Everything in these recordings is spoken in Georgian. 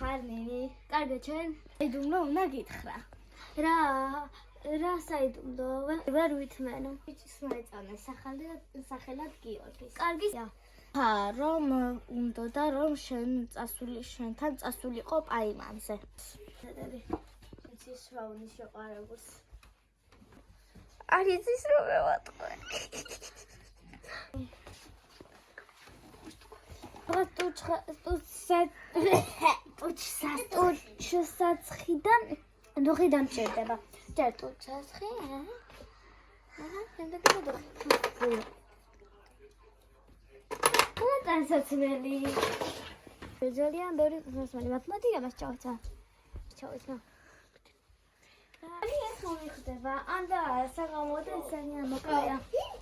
ხარ ნინი? კარგი ჩვენ საიდუმლო უნდა გითხრა. რა საიდუმლო? ვერ ვითმენო. ბიჭის მოეწონა სახელად გიორგის. კარგია. რომ უნდა და რომ შენთან წასულიყო პაიმანზე. იცის რა უნდა შეყარებოს. არ იცის რომ მევატყვე. ტუჩსაცხიდან დუხიდან მჭირდება. ჯერ ტუჩსაცხი, შემდეგ დუხი. განსაცმელი. ძალიან ბევრი მოსმენი მათემატიკას ჩავეცა. ეს მომიხდება. ანდა საღამოა ძალიან მოკლეა.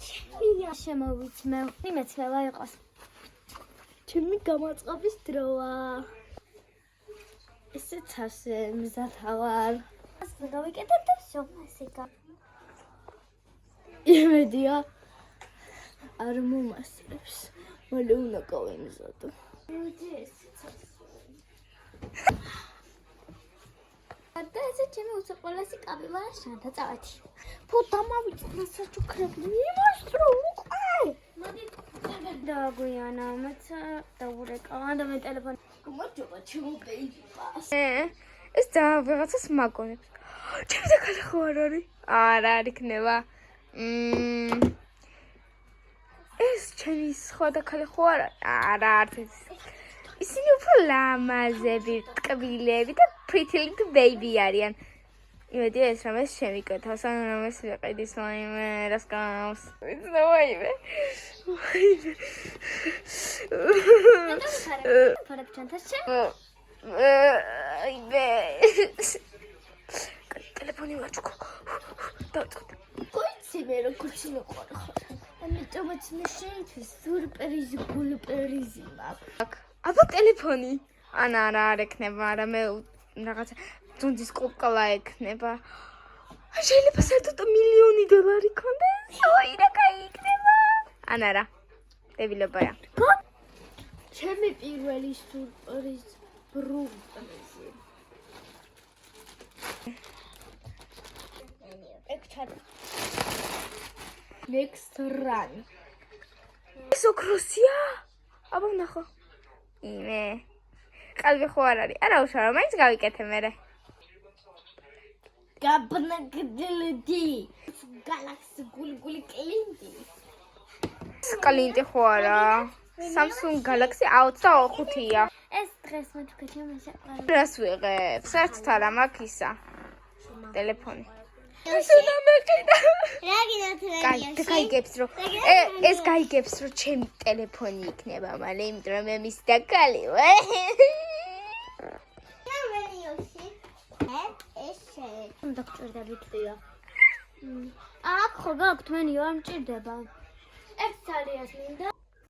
ჩემია შემოვიცმევ. იმეცნევა იყოს. ჩემი გამოწყობის დროა. ესეც ასე მზათავარ. ასე გავიკეთებ და შემოსიკა. იმედია არ მომასწრებს. მალე უნდა გავემზადო. და ესე ჩემი უცოყოლესი კაბილა შანთა წავედი. ფუ დამავიწყდა საჩუქრები. იმასტრო უკვე. მოდი დაგვიანა მეცა დაურეკა და მე ტელეფონი. გმოჯობა ჩემო ბეიბას. ეს და ვიღაცას მაგონებს. ჩემი და ქალი ხო არ არის? არა არ იქნება. ეს ჩემი სხვა და ქალი ხო არა? არა არც ეს. ისინი უფრო ლამაზები, ტკბილები და pretty little baby არიან. იმედია ეს რამეს შემიკეთავს, ან რამეს ვიყიდის ვაიმე, რას გავს. ვიცი ვაიმე. ფარებ ჩანთას შე? აიბე. ტელეფონი ვაჭკო. დავწყდი. გოიცი მე როგორ შემოყარა ხარ. ამიტომაც მე შეიძლება სურპრიზი გულპრიზი მაქვს. აბა ტელეფონი. არა არ ექნება, არა მე რაღაცა ძუნძის კოპკალა ექნება. შეიძლება საერთოდ $1,000,000 ქონდეს. ой, რა кай იქნება. არა. დებილებაა. ჩემი პირველი სურპრიზი ბრუზი. Next run. ეს ოქროსია? აბა ნახო. იმე. qalbi ხო არ არის. არა უშარო, მაინც გავიკეთე მერე. გაბნაგდილი. Galaxy გული კლინტი. კლინტი ხო არა? Samsung Galaxy A25-ია. ეს დღეს მეთქე შემოშაყარა. რას ვიღებ? საერთოდ არა მაქვს ისა. ტელეფონი. ისუნა მეყიდა. რა გინათრენია? გაიგებს რომ ეს გაიგებს რომ ჩემი ტელეფონი იქნება, მალე იმიტომ რომ მე მის დაკალი ვარ. უნდა გჭირდებითია. აქ ხო გაქვთ მენი არ მჭირდება. ერთ სალიას მინდა.